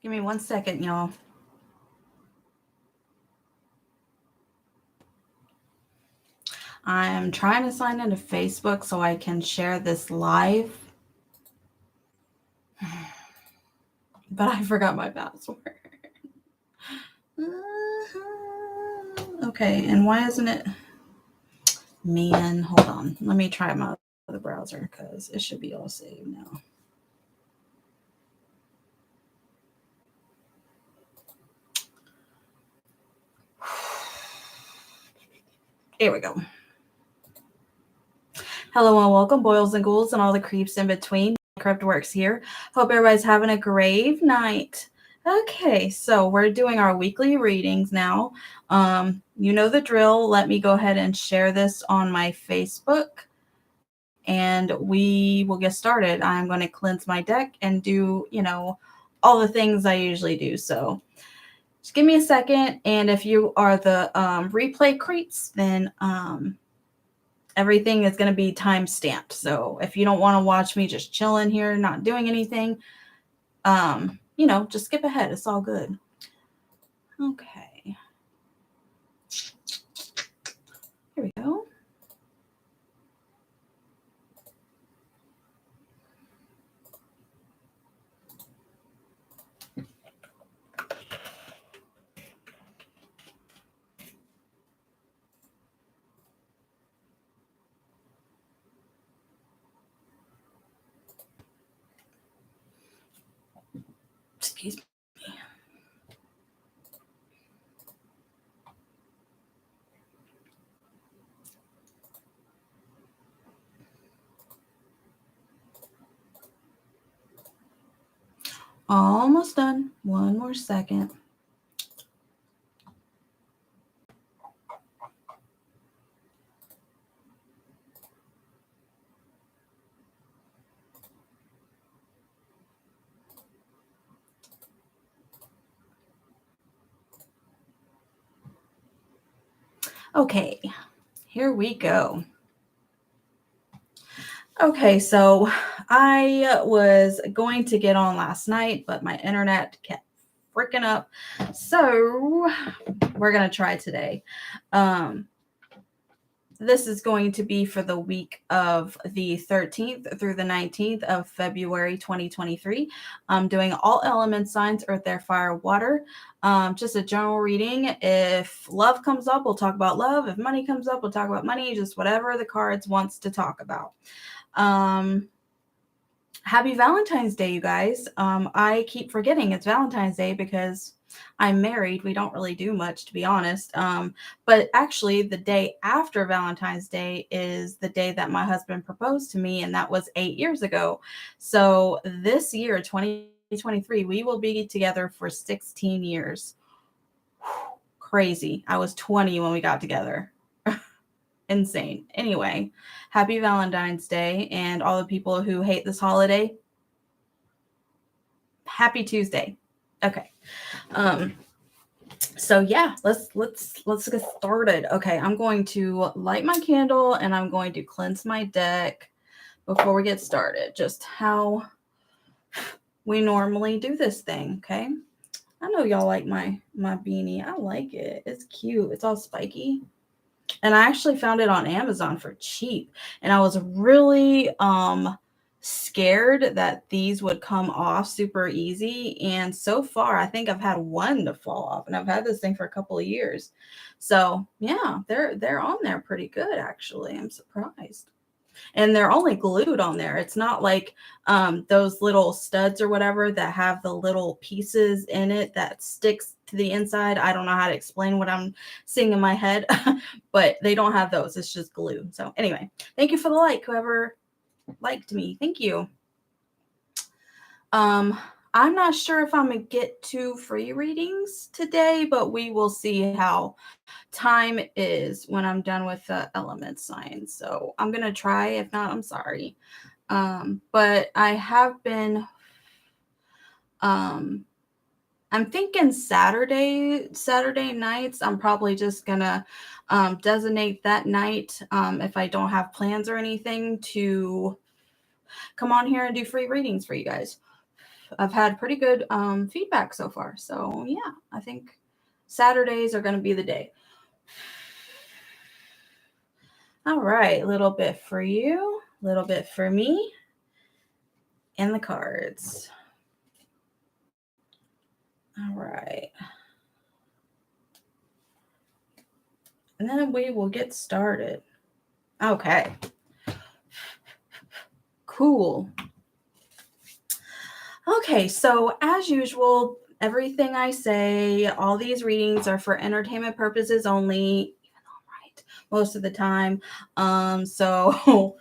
Give me 1 second, y'all. I'm trying to sign into Facebook so I can share this live. But I forgot my password. Okay, and why isn't it? Man, hold on. Let me try my other browser because it should be all saved now. Here we go. Hello and welcome, boils and ghouls and all the creeps in between. Cryptworx here. Hope everybody's having a great night. Okay, so we're doing our weekly readings now. You know the drill. Let me go ahead and share this on my Facebook, and we will get started. I'm going to cleanse my deck and do, all the things I usually do. So just give me a second, and if you are the replay creeps, then everything is going to be time stamped. So if you don't want to watch me just chilling here, not doing anything, just skip ahead. It's all good. Okay. Here we go. Excuse me. Almost done. One more second. Okay, here we go. Okay, so I was going to get on last night, but my internet kept freaking up. So we're going to try today. This is going to be for the week of the 13th through the 19th of February 2023. I'm doing all element signs, earth, air, fire, water. Just a general reading. If love comes up, we'll talk about love. If money comes up, we'll talk about money. Just whatever the cards wants to talk about. Happy Valentine's Day, you guys. I keep forgetting it's Valentine's Day because I'm married. We don't really do much, to be honest. But actually, the day after Valentine's Day is the day that my husband proposed to me, and that was 8 years ago. So this year, 2023, we will be together for 16 years. Crazy. I was 20 when we got together. Insane. Anyway, happy Valentine's Day, and all the people who hate this holiday, happy Tuesday. Okay. So yeah, let's get started. Okay, I'm going to light my candle and I'm going to cleanse my deck before we get started. Just how we normally do this thing, okay? I know y'all like my beanie. I like it. It's cute. It's all spiky. And I actually found it on Amazon for cheap. And I was really scared that these would come off super easy. And so far, I think I've had one to fall off. And I've had this thing for a couple of years. So yeah, they're on there pretty good, actually. I'm surprised. And they're only glued on there. It's not like those little studs or whatever that have the little pieces in it that sticks to the inside. I don't know how to explain what I'm seeing in my head, but they don't have those. It's just glue. So anyway, thank you for the like, whoever liked me. Thank you. I'm not sure if I'm gonna get 2 free readings today, but we will see how time is when I'm done with the element signs. So I'm gonna try. If not, I'm sorry. But I have been I'm thinking Saturday nights. I'm probably just gonna designate that night, if I don't have plans or anything, to come on here and do free readings for you guys. I've had pretty good feedback so far. So yeah, I think Saturdays are going to be the day. All right, a little bit for you, a little bit for me, and the cards. All right. And then we will get started. Okay. Cool. Okay, so as usual, everything I say, all these readings are for entertainment purposes only, even though I'm right most of the time. So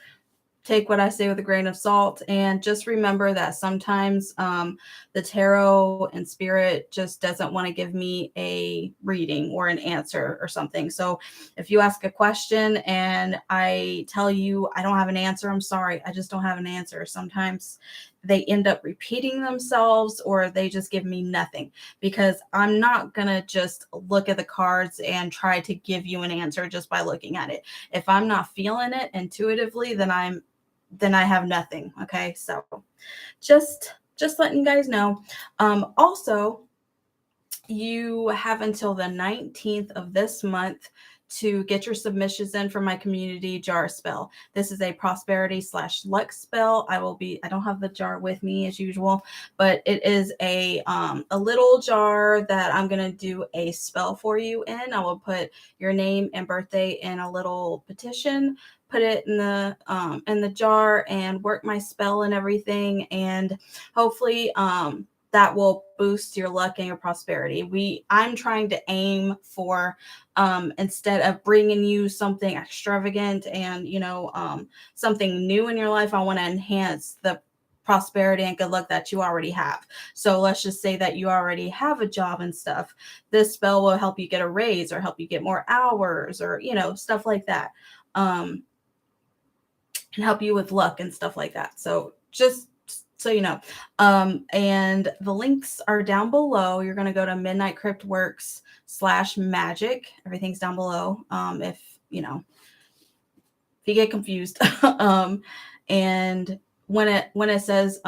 take what I say with a grain of salt, and just remember that sometimes the tarot and spirit just doesn't want to give me a reading or an answer or something. So if you ask a question and I tell you I don't have an answer, I'm sorry, I just don't have an answer. Sometimes they end up repeating themselves, or they just give me nothing, because I'm not gonna just look at the cards and try to give you an answer just by looking at it. If I'm not feeling it intuitively, then I have nothing. Okay, so just letting you guys know. Also, you have until the 19th of this month to get your submissions in for my community jar spell. This is a prosperity / luck spell. I don't have the jar with me as usual, but it is a little jar that I'm going to do a spell for you in. I will put your name and birthday in a little petition, put it in the jar, and work my spell and everything, and hopefully that will boost your luck and your prosperity. I'm trying to aim for, instead of bringing you something extravagant and something new in your life, I want to enhance the prosperity and good luck that you already have. So let's just say that you already have a job and stuff. This spell will help you get a raise, or help you get more hours, or stuff like that, and help you with luck and stuff like that. So just so you know. And the links are down below. You're going to go to midnightcryptworx /magic. Everything's down below. If you get confused. And when it says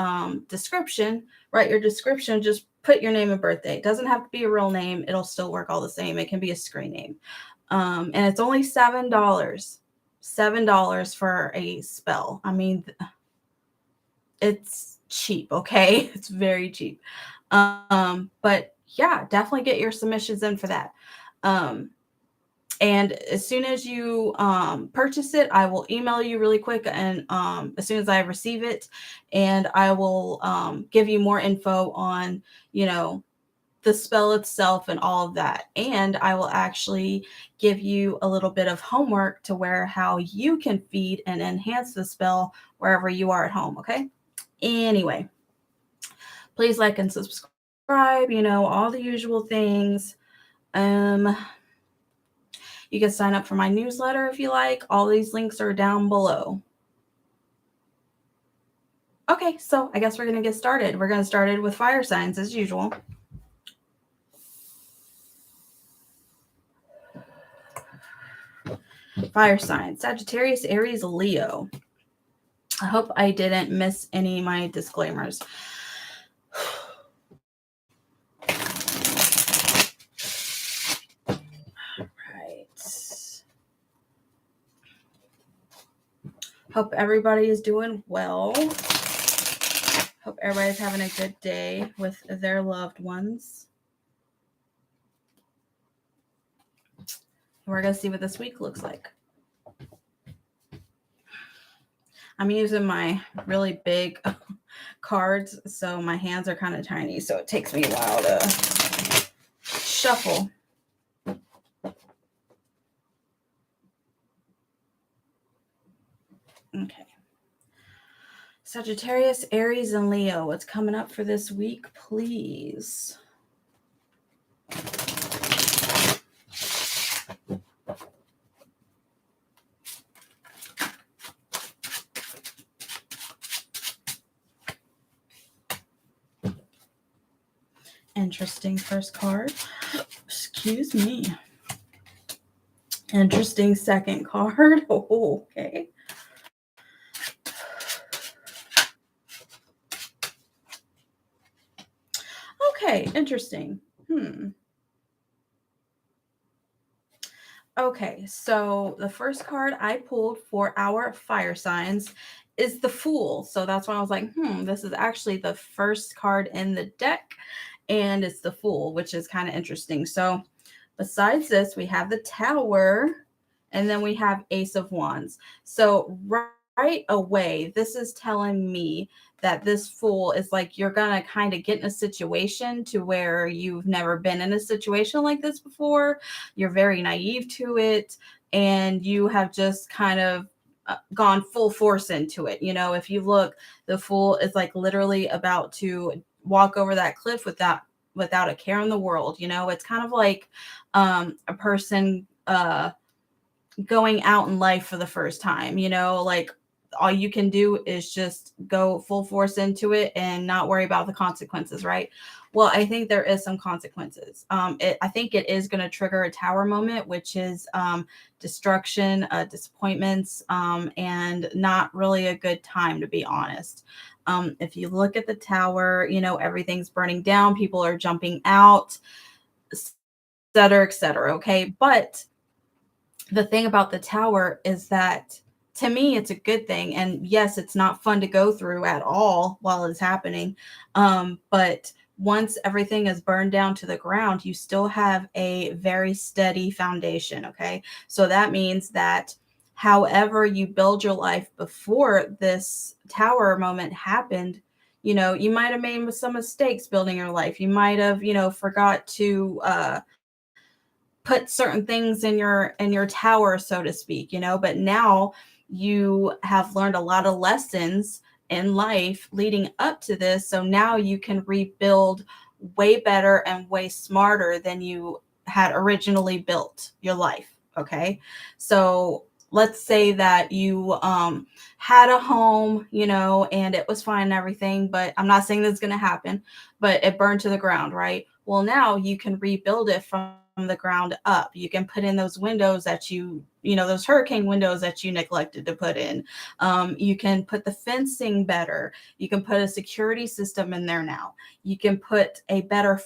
description, write your description, just put your name and birthday. It doesn't have to be a real name. It'll still work all the same. It can be a screen name. And it's only $7. $7 for a spell. I mean, it's cheap, okay? It's very cheap. But yeah, definitely get your submissions in for that. And as soon as you purchase it, I will email you really quick, and as soon as I receive it, and I will give you more info on the spell itself and all of that. And I will actually give you a little bit of homework to how you can feed and enhance the spell wherever you are at home, okay? Anyway, please like and subscribe, all the usual things. You can sign up for my newsletter if you like. All these links are down below. Okay, so I guess we're going to get started. We're going to start it with fire signs as usual. Fire signs: Sagittarius, Aries, Leo. I hope I didn't miss any of my disclaimers. Hope everybody is doing well. Hope everybody's having a good day with their loved ones. We're going to see what this week looks like. I'm using my really big cards, so my hands are kind of tiny, so it takes me a while to shuffle. Okay. Sagittarius, Aries, and Leo. What's coming up for this week, please? Interesting first card. Excuse me. Interesting second card. Oh, okay. Okay, interesting. Okay, so the first card I pulled for our fire signs is the Fool. So that's why I was like, this is actually the first card in the deck, and it's the Fool, which is kind of interesting. So besides this, we have the Tower, and then we have Ace of Wands. So right away, this is telling me that this Fool is like you're gonna kind of get in a situation to where you've never been in a situation like this before. You're very naive to it, and you have just kind of gone full force into it. If you look, the Fool is like literally about to walk over that cliff without a care in the world. It's kind of like a person going out in life for the first time. Like all you can do is just go full force into it and not worry about the consequences, right? Well, I think there is some consequences. I think it is going to trigger a Tower moment, which is destruction, disappointments, and not really a good time, to be honest. If you look at the Tower, everything's burning down, people are jumping out, et cetera, et cetera. Okay. But the thing about the Tower is that, to me, it's a good thing. And yes, it's not fun to go through at all while it's happening. But once everything is burned down to the ground, you still have a very steady foundation. Okay. So that means that however you build your life before this Tower moment happened, you might have made some mistakes building your life. You might have, forgot to, put certain things in your tower, so to speak, but now you have learned a lot of lessons in life leading up to this, so now you can rebuild way better and way smarter than you had originally built your life. Okay, so let's say that you had a home, and it was fine and everything, but I'm not saying this is going to happen, but it burned to the ground, right? Well, now you can rebuild it from the ground up. You can put in those windows that those hurricane windows that you neglected to put in. You can put the fencing better. You can put a security system in there now. You can put a better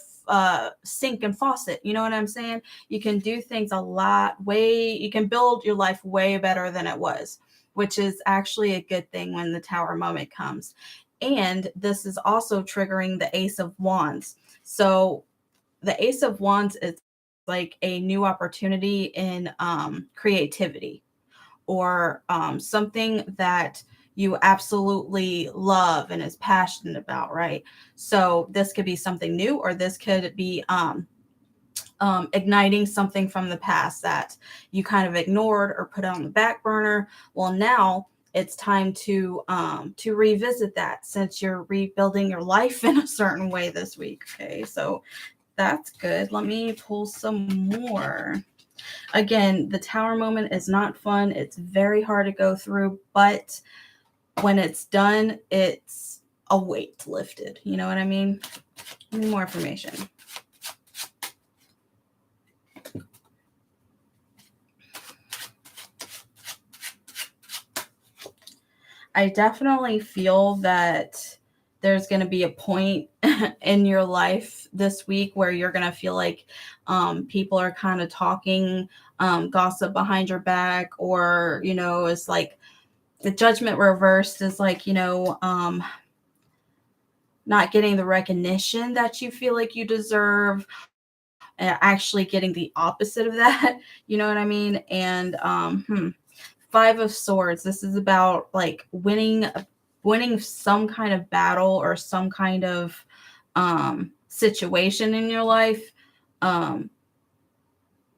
sink and faucet. You know what I'm saying? You can do things you can build your life way better than it was, which is actually a good thing when the Tower moment comes. And this is also triggering the Ace of Wands. So the Ace of Wands is like a new opportunity in creativity, or something that you absolutely love and is passionate about, right? So this could be something new, or this could be igniting something from the past that you kind of ignored or put on the back burner. Well, now it's time to revisit that, since you're rebuilding your life in a certain way this week. Okay, so that's good. Let me pull some more. Again, the Tower moment is not fun. It's very hard to go through, but when it's done, it's a weight lifted. You know what I mean? Give me more information. I definitely feel that there's going to be a point in your life this week where you're going to feel like people are kind of talking gossip behind your back, or, it's like the Judgment reversed is like, not getting the recognition that you feel like you deserve, and actually getting the opposite of that. You know what I mean? And Five of Swords. This is about like winning some kind of battle or some kind of situation in your life.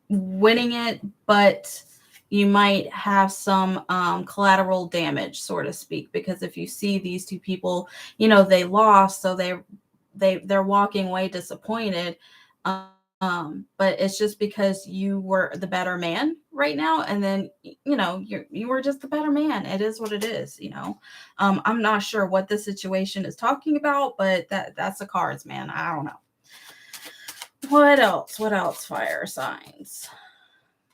Winning it, but you might have some collateral damage, so to speak, because if you see these two people, they lost, so they're walking away disappointed. But it's just because you were the better man right now, and then you were just the better man. It is what it is. I'm not sure what this situation is talking about, but that's the cards, man. I don't know. What else? Fire signs.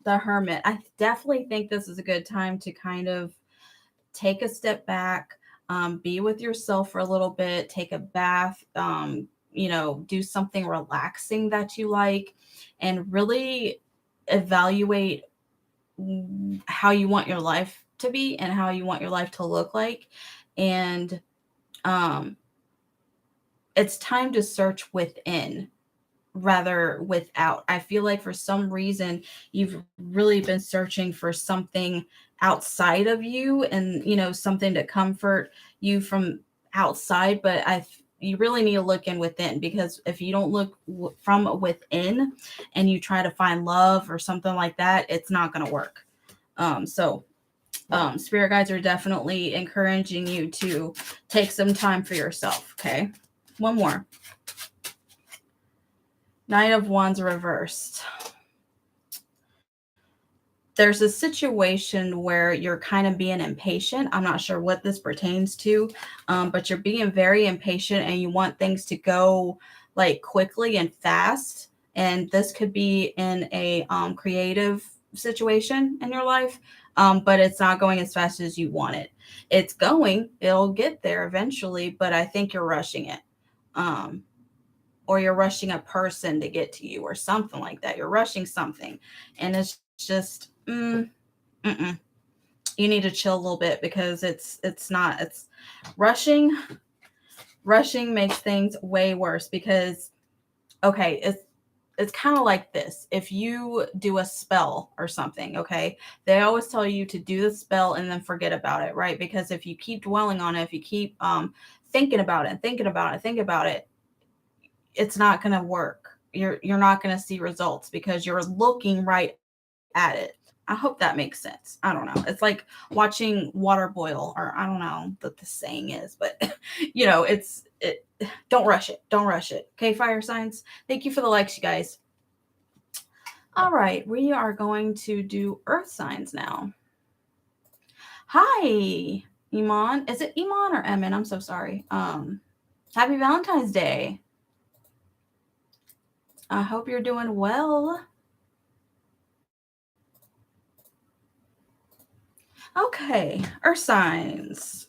The Hermit. I definitely think this is a good time to kind of take a step back, be with yourself for a little bit, take a bath, do something relaxing that you like, and really evaluate how you want your life to be and how you want your life to look like. And um, it's time to search within rather without. I feel like for some reason you've really been searching for something outside of you, and something to comfort you from outside, but you really need to look in within, because if you don't look from within and you try to find love or something like that, it's not going to work. Spirit guides are definitely encouraging you to take some time for yourself. Okay, one more. Knight of Wands reversed. There's a situation where you're kind of being impatient. I'm not sure what this pertains to, but you're being very impatient and you want things to go like quickly and fast. And this could be in a creative situation in your life, but it's not going as fast as you want it. It'll get there eventually, but I think you're rushing it. Or you're rushing a person to get to you or something like that. You're rushing something, and it's just you need to chill a little bit, because it's rushing makes things way worse. Because okay, it's kind of like this. If you do a spell or something, okay, they always tell you to do the spell and then forget about it, right? Because if you keep dwelling on it, if you keep thinking about it, it's not going to work. You're not going to see results because you're looking right at it. I hope that makes sense. I don't know. It's like watching water boil, or I don't know what the saying is, but don't rush it. Don't rush it. Okay, fire signs. Thank you for the likes, you guys. All right, we are going to do earth signs now. Hi, Iman. Is it Iman or Emin? I'm so sorry. Happy Valentine's Day. I hope you're doing well. Okay, earth signs.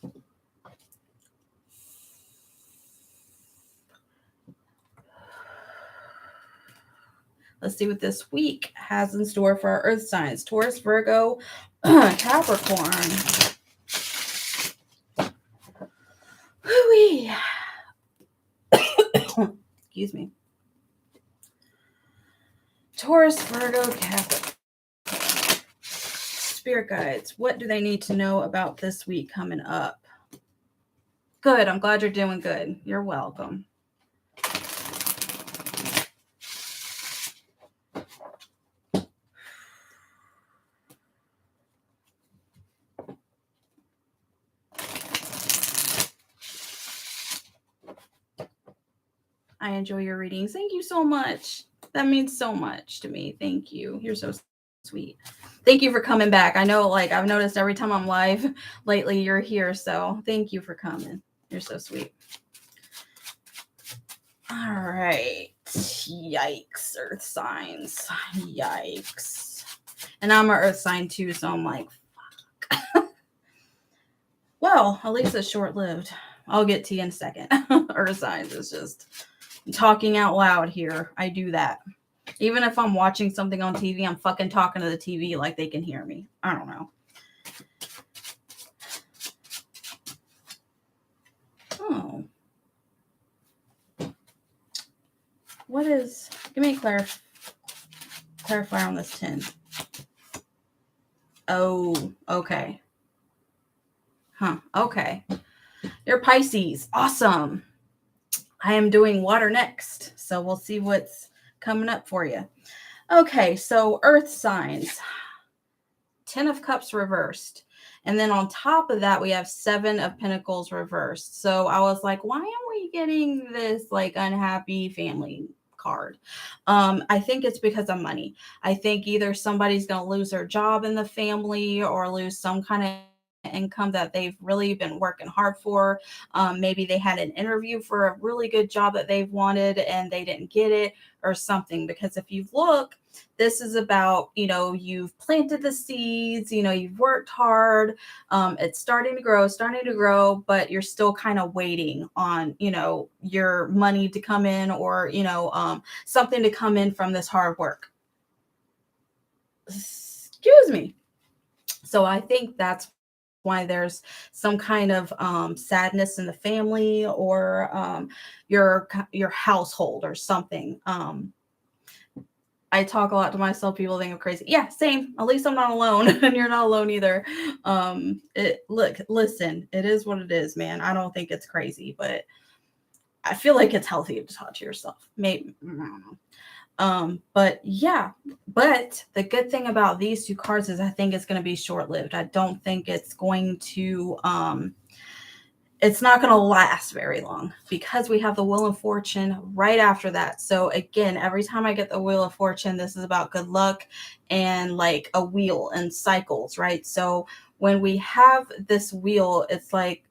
Let's see what this week has in store for our earth signs. Taurus, Virgo, Capricorn. Whoo-wee. Excuse me. Taurus, Virgo, Capricorn. Spirit guides, what do they need to know about this week coming up? Good. I'm glad you're doing good. You're welcome. I enjoy your readings. Thank you so much. That means so much to me. Thank you. You're so sweet. Thank you for coming back. I know, like, I've noticed every time I'm live lately, you're here. So thank you for coming. You're so sweet. All right. Yikes. Earth signs. Yikes. And I'm an earth sign too. So I'm like, fuck. Well, at least it's short lived. I'll get to you in a second. Earth signs is just talking out loud here. I do that. Even if I'm watching something on TV, I'm fucking talking to the TV like they can hear me. I don't know. Oh. What is... Give me a clarifier on this 10. Oh, okay. Huh, okay. You're Pisces. Awesome. I am doing water next, so we'll see what's coming up for you. Okay, so earth signs. 10 of Cups reversed. And then on top of that, we have 7 of Pentacles reversed. So I was like, why am we getting this like unhappy family card? I think it's because of money. I think either somebody's going to lose their job in the family or lose some kind of income that they've really been working hard for. Maybe they had an interview for a really good job that they've wanted and they didn't get it or something. Because if you look, this is about, you've planted the seeds, you've worked hard. It's starting to grow, but you're still kind of waiting on, your money to come in, or, something to come in from this hard work. Excuse me. So I think that's why there's some kind of sadness in the family, or your household or something. I talk a lot to myself. People think I'm crazy. Yeah, same. At least I'm not alone, and you're not alone either. Listen, it is what it is, man. I don't think it's crazy, but I feel like it's healthy to talk to yourself. Maybe, I don't know. But yeah, but the good thing about these two cards is I think it's going to be short lived. I don't think it's not going to last very long, because we have the Wheel of Fortune right after that. So again, every time I get the Wheel of Fortune, this is about good luck and like a wheel and cycles, right? So when we have this wheel, it's like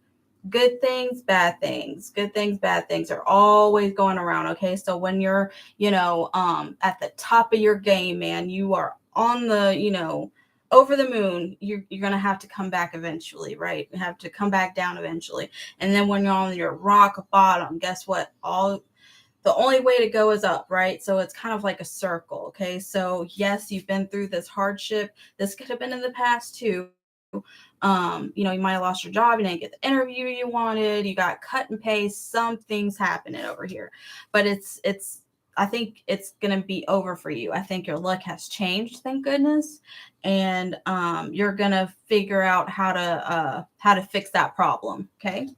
good things, bad things, bad things are always going around. Okay. So when you're, at the top of your game, man, you are on the, over the moon, you're going to have to come back eventually, right? You have to come back down eventually. And then when you're on your rock bottom, guess what? The only way to go is up, right? So it's kind of like a circle. Okay. So yes, you've been through this hardship. This could have been in the past too. You might have lost your job, you didn't get the interview you wanted, you got cut and pay, something's happening over here. But I think it's gonna be over for you. I think your luck has changed, thank goodness. And you're gonna figure out how to fix that problem. Okay.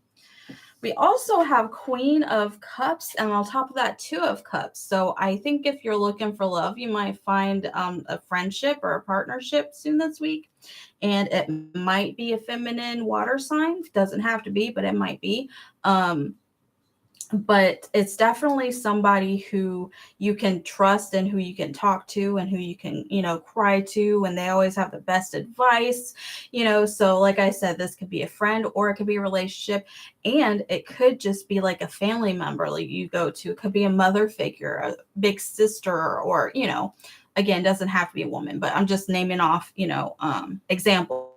We also have Queen of Cups, and on top of that, Two of Cups. So I think if you're looking for love, you might find a friendship or a partnership soon this week. And it might be a feminine water sign. Doesn't have to be, but it might be. But it's definitely somebody who you can trust and who you can talk to and who you can, cry to, and they always have the best advice, so like I said, this could be a friend or it could be a relationship, and it could just be like a family member like you go to. It could be a mother figure, a big sister, or, again, doesn't have to be a woman, but I'm just naming off, examples.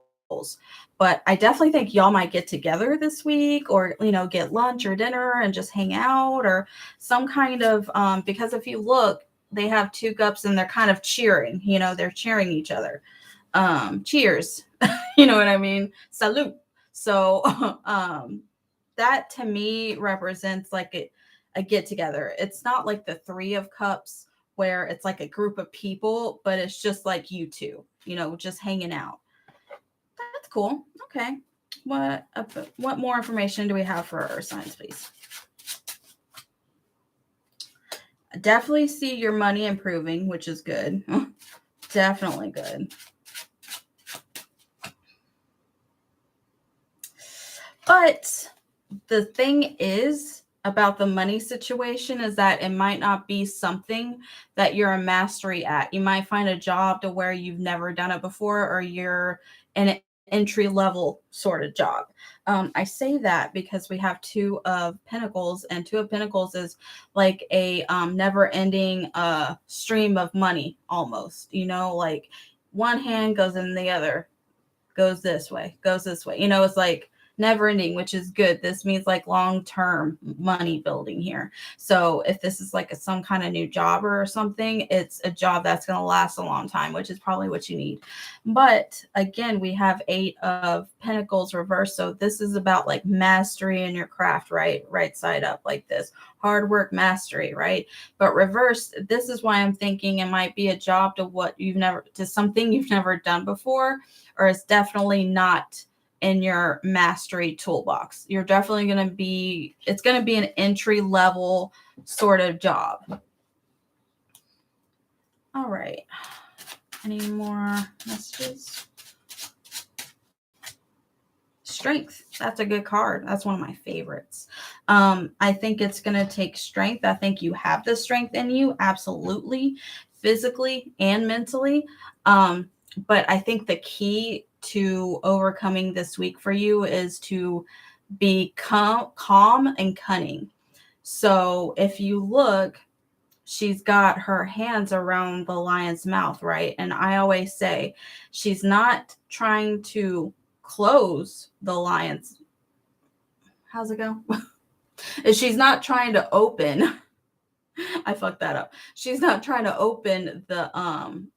But I definitely think y'all might get together this week, or, get lunch or dinner and just hang out, or some kind of, because if you look, they have two cups and they're kind of cheering, they're cheering each other. Cheers. You know what I mean? Salute. So, that to me represents like a get together. It's not like the Three of Cups where it's like a group of people, but it's just like you two, just hanging out. That's cool. Okay. What more information do we have for our signs, please? I definitely see your money improving, which is good. Definitely good. But the thing is about the money situation is that it might not be something that you're a mastery at. You might find a job to where you've never done it before, or you're in an entry level sort of job. I say that because we have Two of Pentacles, and Two of Pentacles is like a never ending stream of money almost, like one hand goes in the other, goes this way, it's like never ending, which is good. This means like long-term money building here. So if this is like some kind of new job or something, it's a job that's going to last a long time, which is probably what you need. But again, we have Eight of Pentacles reversed. So this is about like mastery in your craft, right? Right side up like this. Hard work, mastery, right? But reversed, this is why I'm thinking it might be a job to something you've never done before, or it's definitely not in your mastery toolbox. You're definitely it's going to be an entry level sort of job. All right. Any more messages? Strength. That's a good card. That's one of my favorites. I think it's going to take strength. I think you have the strength in you. Absolutely. Physically and mentally. But I think the key to overcoming this week for you is to be calm and cunning. So if you look, she's got her hands around the lion's mouth, right? And I always say she's not trying to close the lion's. How's it go? She's not trying to open. I fucked that up. She's not trying to open the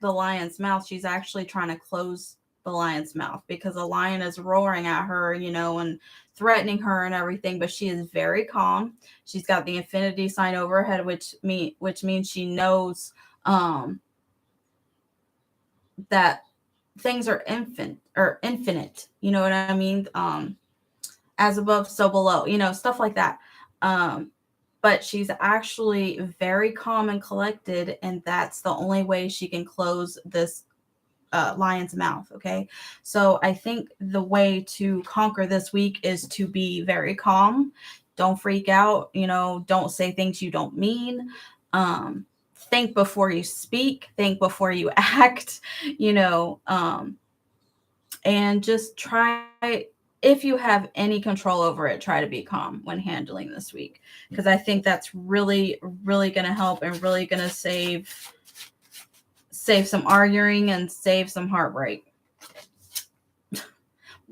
lion's mouth. She's actually trying to close the lion's mouth because the lion is roaring at her, and threatening her and everything, but she is very calm. She's got the infinity sign over her head, which means she knows that things are infinite. You know what I mean? As above, so below, stuff like that. But she's actually very calm and collected, and that's the only way she can close this lion's mouth. Okay, so I think the way to conquer this week is to be very calm. Don't freak out. Don't say things you don't mean. Think before you speak. Think before you act. And just try. If you have any control over it, try to be calm when handling this week, because I think that's really, really going to help and really going to save some arguing and save some heartbreak.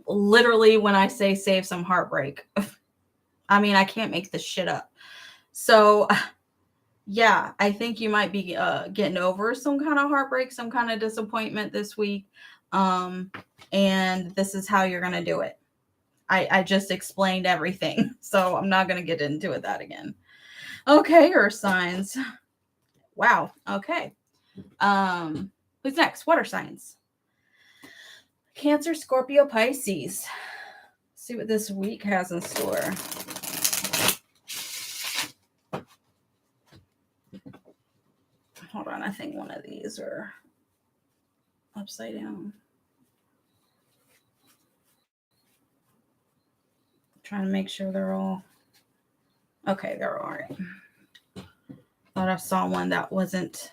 Literally, when I say save some heartbreak, I mean, I can't make this shit up. So yeah, I think you might be getting over some kind of heartbreak, some kind of disappointment this week. And this is how you're going to do it. I just explained everything, so I'm not going to get into that again. Okay, Earth signs. Wow. Okay. Who's next? Water signs. Cancer, Scorpio, Pisces. See what this week has in store. Hold on, I think one of these are upside down. Trying to make sure they're all okay. They're all right. Thought I saw one that wasn't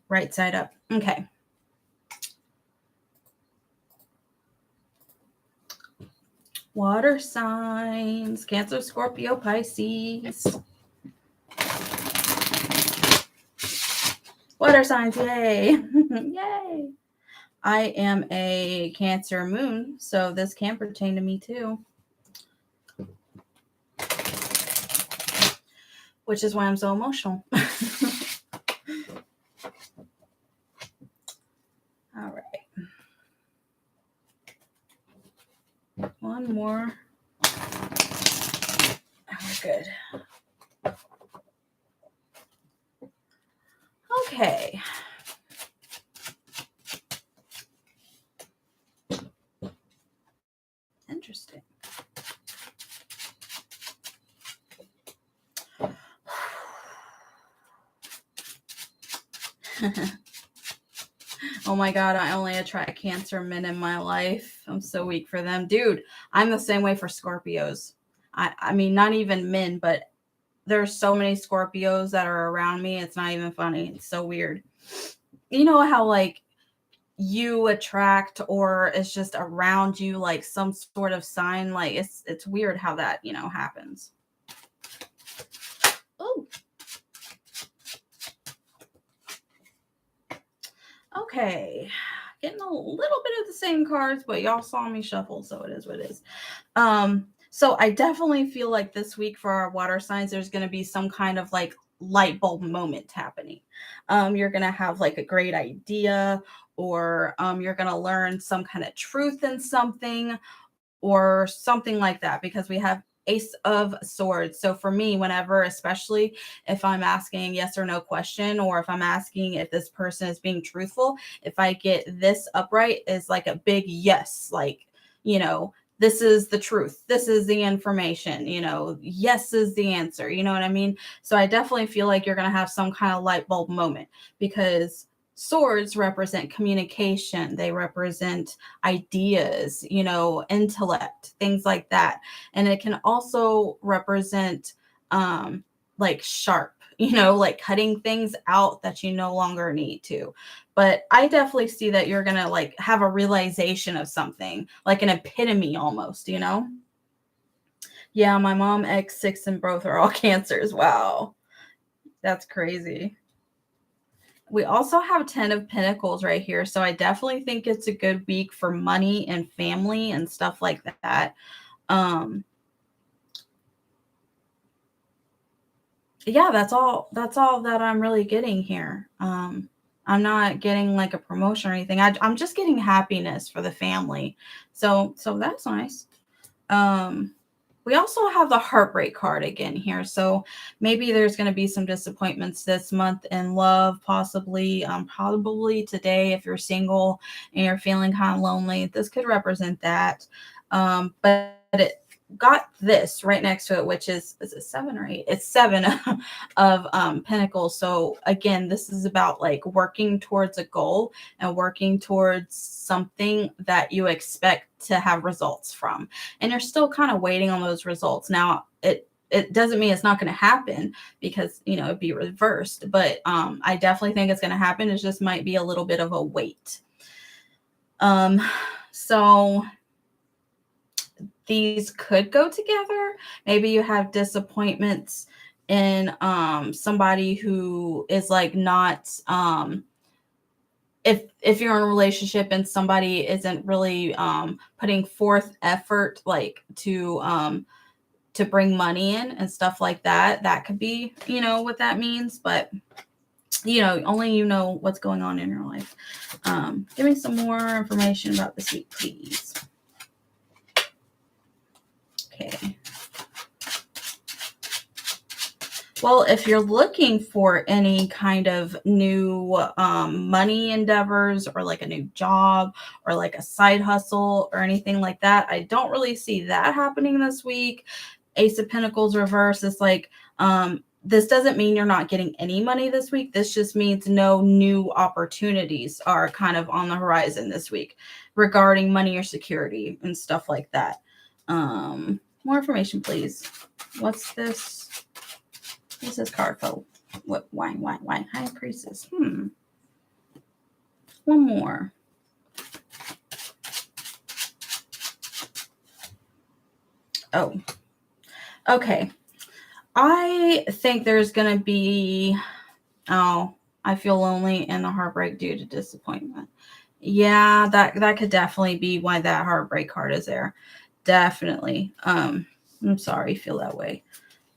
right side up. Okay. Water signs. Cancer, Scorpio, Pisces. Water signs. Yay. Yay. I am a Cancer moon, so this can pertain to me too. Which is why I'm so emotional. All right. One more. Oh, good. Okay. Interesting. Oh my God, I only attract Cancer men in my life. I'm so weak for them. Dude, I'm the same way for Scorpios. I mean, not even men, but there's so many Scorpios that are around me. It's not even funny. It's so weird. You know how like you attract, or it's just around you, like some sort of sign. Like it's weird how that, happens. Oh. Okay. Getting a little bit of the same cards, but y'all saw me shuffle, so it is what it is. So I definitely feel like this week for our water signs, there's going to be some kind of like light bulb moment happening. You're going to have like a great idea, or you're going to learn some kind of truth in something, or something like that, because we have Ace of Swords. So for me, whenever, especially if I'm asking yes or no question, or if I'm asking if this person is being truthful, if I get this upright, is like a big yes, like, this is the truth. This is the information, yes is the answer. You know what I mean? So I definitely feel like you're going to have some kind of light bulb moment, because swords represent communication. They represent ideas, intellect, things like that. And it can also represent like sharp, like cutting things out that you no longer need to. But I definitely see that you're going to like have a realization of something, like an epitome almost. Yeah, my mom, X6, and both are all cancers. Wow. That's crazy. We also have 10 of Pentacles right here. So I definitely think it's a good week for money and family and stuff like that. Yeah, that's all that I'm really getting here. I'm not getting like a promotion or anything. I'm just getting happiness for the family. So that's nice. We also have the heartbreak card again here. So maybe there's going to be some disappointments this month in love, possibly, probably today if you're single and you're feeling kind of lonely. This could represent that. But it got this right next to it, which is it 7 or 8? It's 7 of Pentacles. So again, this is about like working towards a goal and working towards something that you expect to have results from, and you're still kind of waiting on those results. Now it doesn't mean it's not going to happen, because it'd be reversed, but I definitely think it's going to happen. It just might be a little bit of a wait. So these could go together. Maybe you have disappointments in somebody who is like not if you're in a relationship and somebody isn't really putting forth effort like to bring money in and stuff like that. That could be what that means, but only what's going on in your life. Give me some more information about this week, please. Okay. Well, if you're looking for any kind of new money endeavors, or like a new job, or like a side hustle or anything like that, I don't really see that happening this week. Ace of Pentacles reverse is like, this doesn't mean you're not getting any money this week. This just means no new opportunities are kind of on the horizon this week regarding money or security and stuff like that. More information, please. What's this? This is card for what? Why? High Priestess. One more. Oh, okay. I think there's going to be, I feel lonely and the heartbreak due to disappointment. Yeah, that could definitely be why that heartbreak card is there. Definitely. I'm sorry you feel that way.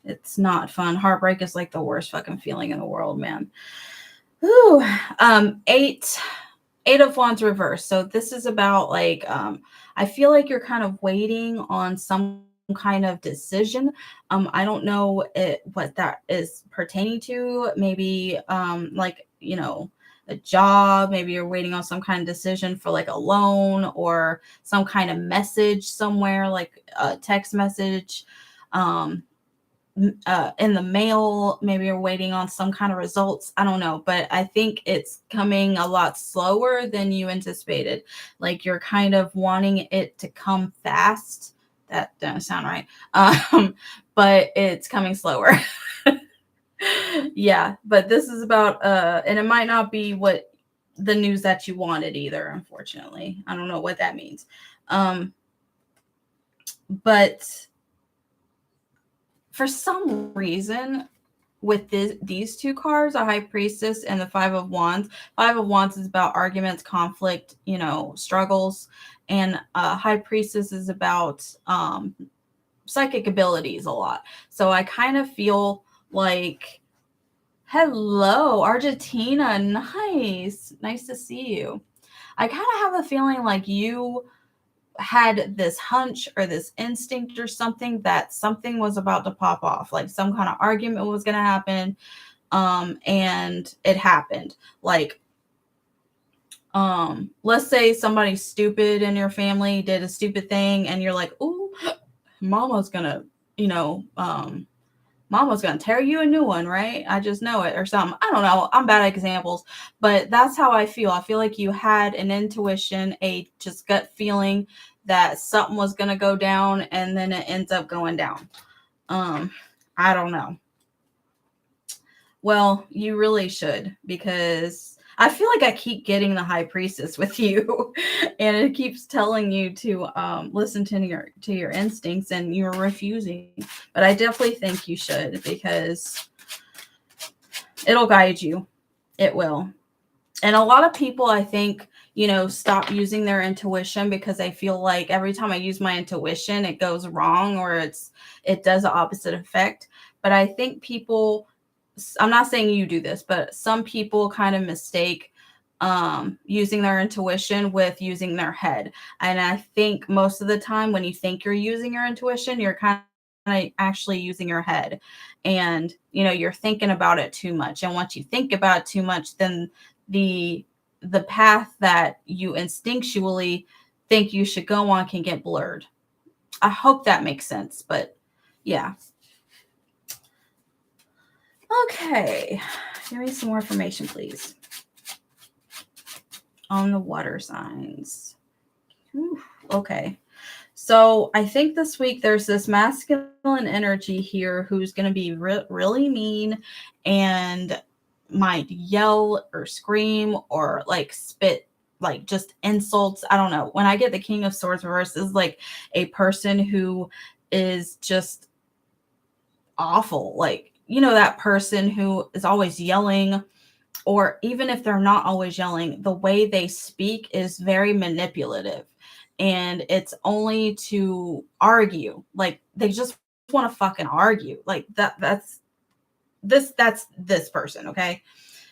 It's not fun. Heartbreak is like the worst fucking feeling in the world, man. Ooh. Eight of Wands reverse. So this is about like, I feel like you're kind of waiting on some kind of decision. I don't know what that is pertaining to. Maybe like, a job. Maybe you're waiting on some kind of decision for like a loan or some kind of message somewhere, like a text message. In the mail. Maybe you're waiting on some kind of results. I don't know, but I think it's coming a lot slower than you anticipated. Like you're kind of wanting it to come fast. That doesn't sound right. But it's coming slower. Yeah, but this is about and it might not be what the news that you wanted either, unfortunately. I don't know what that means. But for some reason, with these two cards, a High Priestess and the Five of Wands. Five of Wands is about arguments, conflict, struggles, and High Priestess is about psychic abilities a lot. So I kind of feel like, hello, Argentina, nice to see you. I kind of have a feeling like you had this hunch or this instinct or something that something was about to pop off, like some kind of argument was going to happen, and it happened. Like, let's say somebody stupid in your family did a stupid thing and you're like, ooh, mama's gonna tear you a new one, right? I just know it, or something. I don't know. I'm bad at examples, but that's how I feel. I feel like you had an intuition, a just gut feeling that something was going to go down, and then it ends up going down. I don't know. Well, you really should, because I feel like I keep getting the high priestess with you, and it keeps telling you to listen to your instincts, and you're refusing. But I definitely think you should, because it'll guide you. It will. And a lot of people, I think, stop using their intuition because they feel like every time I use my intuition, it goes wrong, or it does the opposite effect. But I think people, I'm not saying you do this, but some people kind of mistake using their intuition with using their head. And I think most of the time when you think you're using your intuition, you're kind of actually using your head, and you're thinking about it too much. And once you think about it too much, then the path that you instinctually think you should go on can get blurred. I hope that makes sense, but yeah. Okay, give me some more information, please, on the water signs. Okay. So I think this week there's this masculine energy here who's going to be really mean and might yell or scream or like spit like just insults. I don't know. When I get the King of Swords reversed, this is like a person who is just awful. Like, that person who is always yelling, or even if they're not always yelling, the way they speak is very manipulative, and it's only to argue. Like, they just want to fucking argue. Like that's this person. Okay.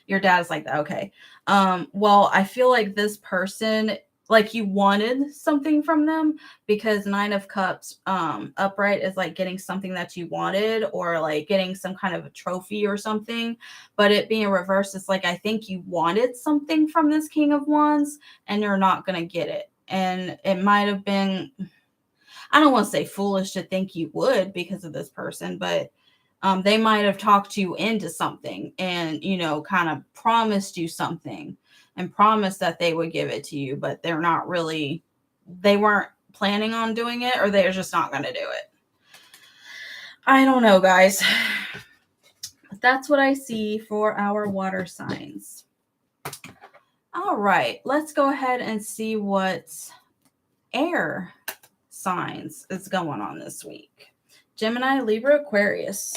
Your dad is like that. Okay. Well, I feel like this person, like, you wanted something from them, because Nine of Cups upright is like getting something that you wanted, or like getting some kind of a trophy or something. But it being reversed, it's like, I think you wanted something from this King of Wands and you're not going to get it. And it might have been, I don't want to say foolish to think you would because of this person, but they might have talked you into something and, kind of promised you something and promised that they would give it to you, but they weren't planning on doing it, or they're just not going to do it. I don't know, guys. But that's what I see for our water signs. All right, let's go ahead and see what air signs is going on this week. Gemini, Libra, Aquarius.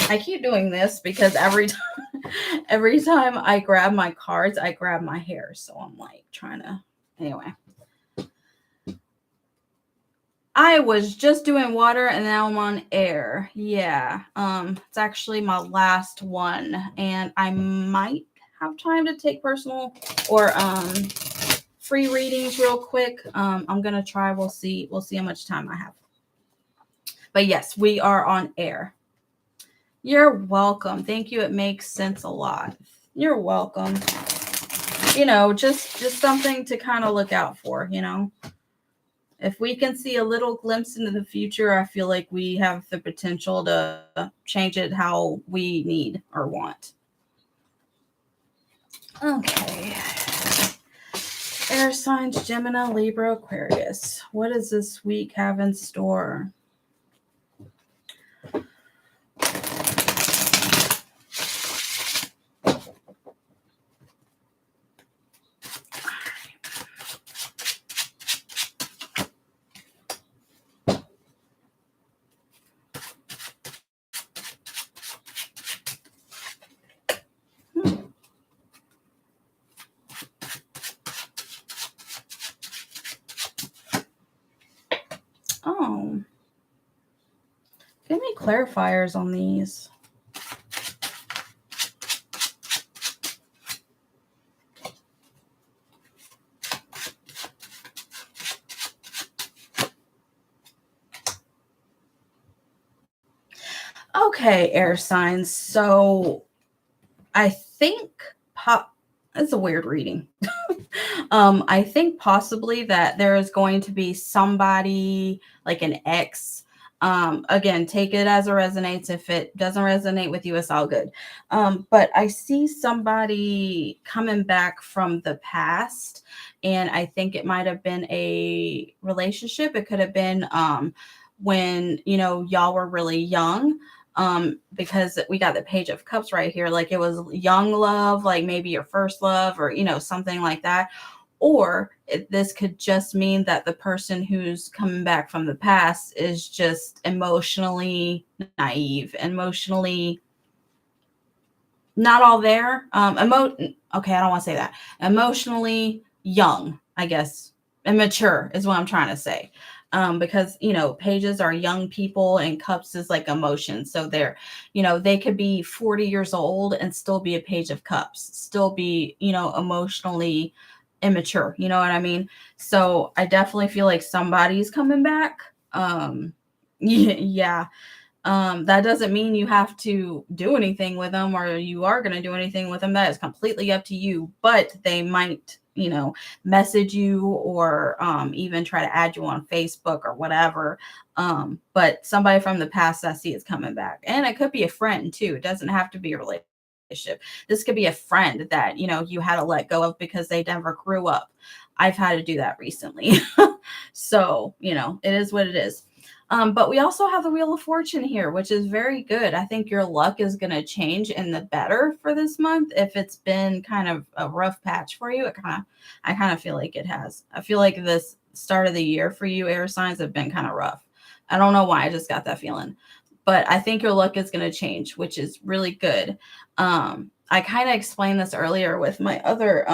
I keep doing this because every time I grab my cards, I grab my hair. So I'm like trying to, anyway. I was just doing water and now I'm on air. Yeah. It's actually my last one, and I might have time to take personal or free readings real quick. I'm gonna try. We'll see how much time I have. But yes, we are on air. You're welcome. Thank you. It makes sense a lot. You're welcome. Just something to kind of look out for, If we can see a little glimpse into the future, I feel like we have the potential to change it how we need or want. Okay. Air signs, Gemini, Libra, Aquarius. What does this week have in store? Oh. Give me clarifiers on these. Okay, air signs. So I think it's a weird reading. I think possibly that there is going to be somebody like an ex. Again, take it as it resonates. If it doesn't resonate with you, it's all good. But I see somebody coming back from the past, and I think it might have been a relationship. It could have been when y'all were really young. because we got the Page of Cups right here. Like it was young love, like maybe your first love, or, something like that. Or this could just mean that the person who's coming back from the past is just emotionally naive, emotionally not all there. Okay, I don't want to say that. Emotionally young, I guess. Immature is what I'm trying to say. Because pages are young people and cups is like emotion. So they could be 40 years old and still be a Page of Cups, still be, emotionally immature. You know what I mean? So I definitely feel like somebody's coming back. Yeah. That doesn't mean you have to do anything with them, or you are going to do anything with them. That is completely up to you, but they might, message you, or even try to add you on Facebook or whatever. But somebody from the past I see is coming back, and it could be a friend too. It doesn't have to be a relationship. This could be a friend that, you had to let go of because they never grew up. I've had to do that recently. So, it is what it is. But we also have the Wheel of Fortune here, which is very good. I think your luck is going to change in the better for this month. If it's been kind of a rough patch for you, I kind of feel like it has. I feel like this start of the year for you air signs have been kind of rough. I don't know why. I just got that feeling. But I think your luck is going to change, which is really good. I kind of explained this earlier with my other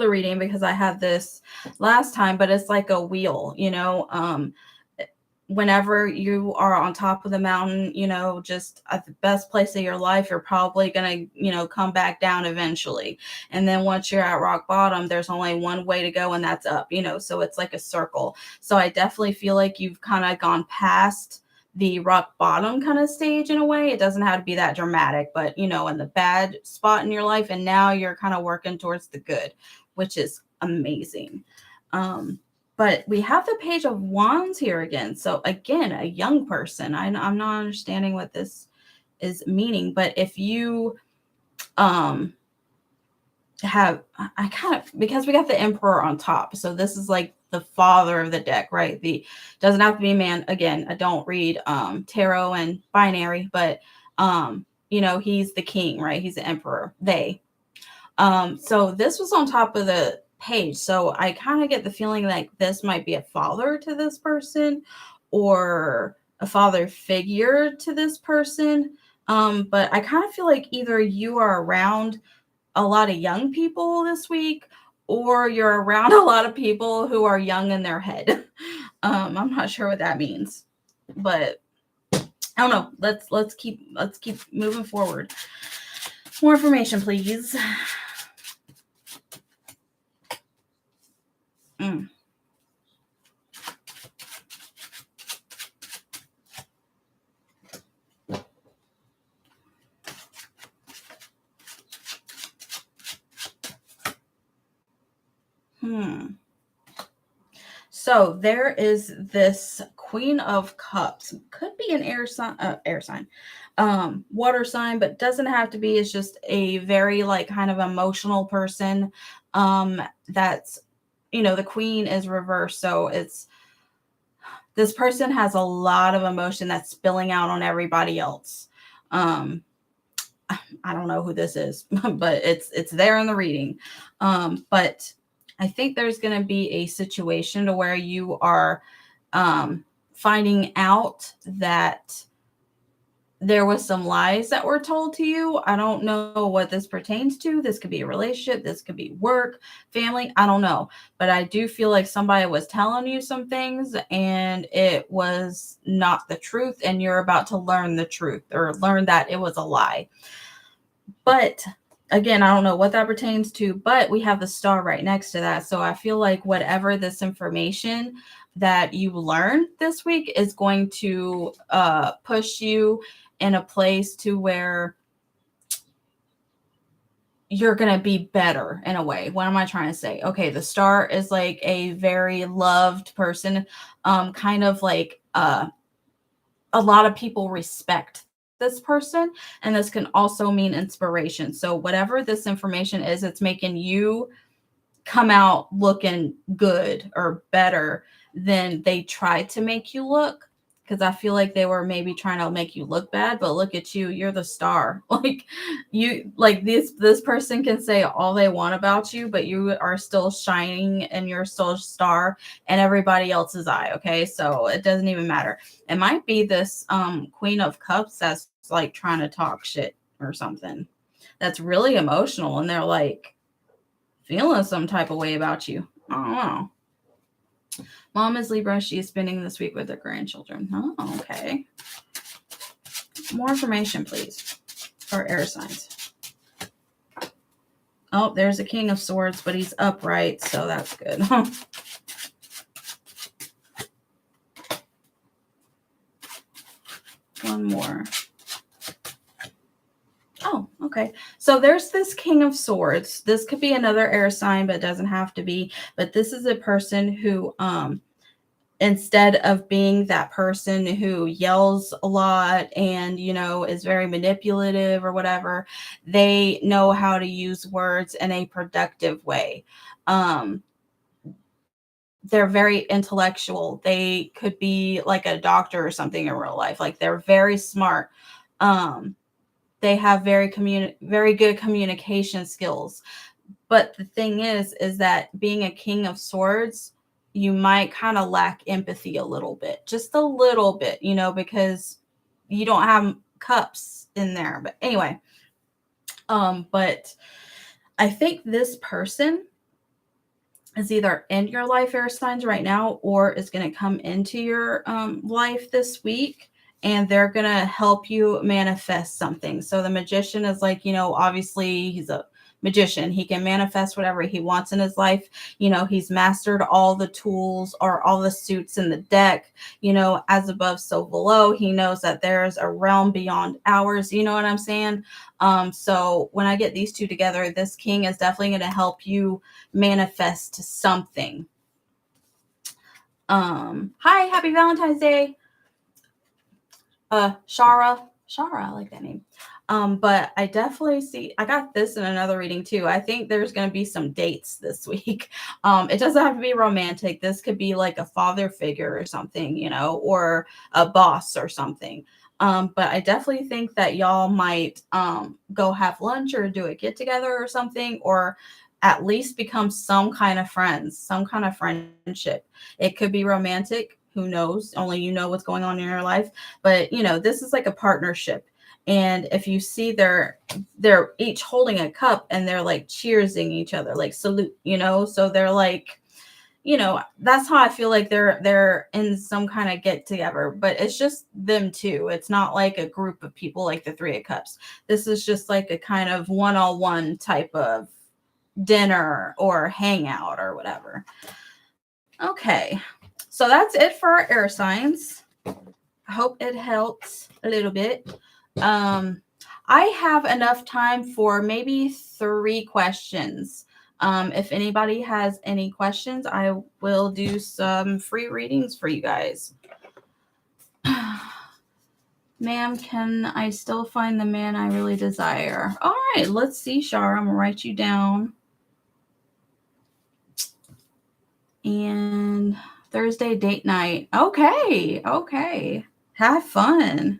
reading, because I had this last time, but it's like a wheel, whenever you are on top of the mountain, just at the best place of your life, you're probably going to, come back down eventually. And then once you're at rock bottom, there's only one way to go, and that's up, so it's like a circle. So I definitely feel like you've kind of gone past the rock bottom kind of stage in a way. It doesn't have to be that dramatic, but, in the bad spot in your life. And now you're kind of working towards the good, which is amazing. But we have the Page of Wands here again. So again, a young person. I'm not understanding what this is meaning, but if you because we got the Emperor on top. So this is like the father of the deck, right? Doesn't have to be a man. Again, I don't read tarot and binary, but he's the king, right? He's the emperor. So this was on top of the page. So I kind of get the feeling like this might be a father to this person, or a father figure to this person. But I kind of feel like either you are around a lot of young people this week, or you're around a lot of people who are young in their head. I'm not sure what that means, but I don't know. Let's keep moving forward. More information, please. So there is this Queen of Cups. Could be an air sign, water sign, but doesn't have to be. It's just a very like kind of emotional person. That's, the Queen is reversed. So this person has a lot of emotion that's spilling out on everybody else. I don't know who this is, but it's there in the reading. But I think there's going to be a situation to where you are finding out that there was some lies that were told to you. I don't know what this pertains to. This could be a relationship. This could be work, family. I don't know. But I do feel like somebody was telling you some things and it was not the truth. And you're about to learn the truth, or learn that it was a lie. But again, I don't know what that pertains to, but we have the star right next to that. So I feel like whatever this information that you learn this week is going to push you in a place to where you're going to be better in a way. What am I trying to say? Okay, the star is like a very loved person, kind of like a lot of people respect this person, and this can also mean inspiration. So whatever this information is, it's making you come out looking good or better than they tried to make you look, because I feel like they were maybe trying to make you look bad, but look at you, you're the star. Like this person can say all they want about you, but you are still shining and you're still a star in everybody else's eye. Okay, so it doesn't even matter. It might be this Queen of Cups that's like trying to talk shit or something. That's really emotional, and they're like feeling some type of way about you. I don't know. Mom is Libra. She is spending this week with her grandchildren. Oh, okay. More information, please, for air signs. Oh, there's a King of Swords, but he's upright, so that's good. One more. Oh, okay. So there's this King of Swords. This could be another air sign, but it doesn't have to be. But this is a person who, instead of being that person who yells a lot and, you know, is very manipulative or whatever, they know how to use words in a productive way. They're very intellectual. They could be like a doctor or something in real life. Like they're very smart. They have very good communication skills. But the thing is that being a King of Swords, you might kind of lack empathy a little bit, just a little bit, you know, because you don't have cups in there. But anyway, but I think this person is either in your life, air signs, right now, or is going to come into your life this week, and they're going to help you manifest something. So the magician is like, you know, obviously he's a magician. He can manifest whatever he wants in his life. You know, he's mastered all the tools or all the suits in the deck, you know, as above, so below. He knows that there's a realm beyond ours. You know what I'm saying? So when I get these two together, this king is definitely going to help you manifest something. Hi, happy Valentine's Day. Shara, I like that name. But I definitely see, I got this in another reading too. I think there's going to be some dates this week. It doesn't have to be romantic. This could be like a father figure or something, you know, or a boss or something. But I definitely think that y'all might go have lunch or do a get together or something, or at least become some kind of friends, some kind of friendship. It could be romantic. Who knows? Only you know what's going on in your life. But, you know, this is like a partnership. And if you see they're each holding a cup and they're like cheersing each other, like salute, you know, so they're like, you know, that's how I feel like they're in some kind of get together, but it's just them two. It's not like a group of people like the Three of Cups. This is just like a kind of one-on-one type of dinner or hangout or whatever. Okay. So that's it for our air signs. I hope it helps a little bit. I have enough time for maybe 3 questions. If anybody has any questions, I will do some free readings for you guys. Ma'am, can I still find the man I really desire? All right, let's see, Shara. I'm going to write you down. And Thursday date night. Okay. Have fun.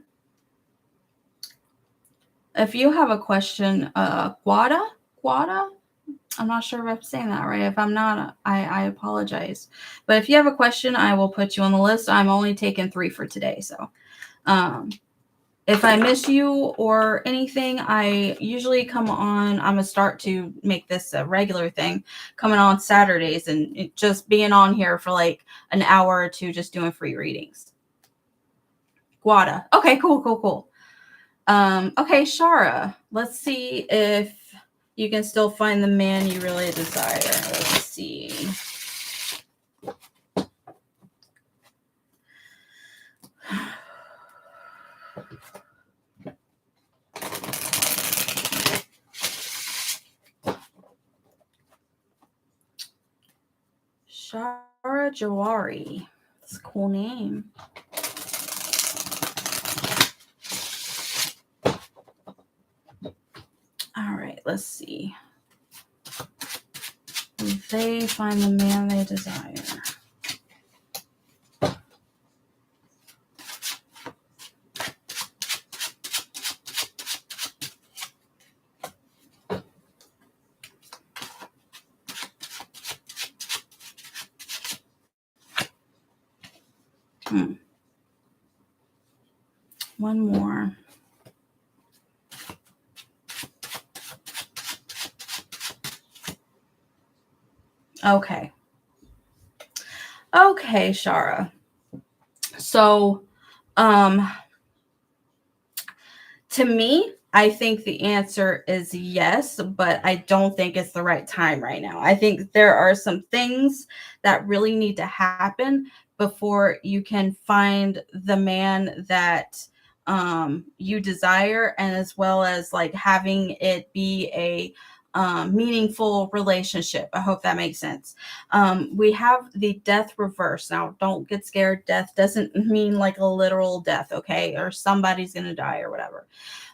If you have a question, Guada, I'm not sure if I'm saying that right. If I'm not, I apologize. But if you have a question, I will put you on the list. I'm only taking 3 for today. So if I miss you or anything, I usually come on. I'm going to start to make this a regular thing, coming on Saturdays and just being on here for like an hour or 2, just doing free readings. Guada. Okay, cool. Okay, Shara, let's see if you can still find the man you really desire. Let's see. Shara Jawari. That's a cool name. All right, let's see. They find the man they desire. Hmm. One more. Okay. Okay, Shara. So, um, to me, I think the answer is yes, but I don't think it's the right time right now. I think there are some things that really need to happen before you can find the man that you desire, and as well as like having it be a meaningful relationship. I hope that makes sense. We have the death reverse. Now, don't get scared. Death doesn't mean like a literal death, okay? Or somebody's going to die or whatever.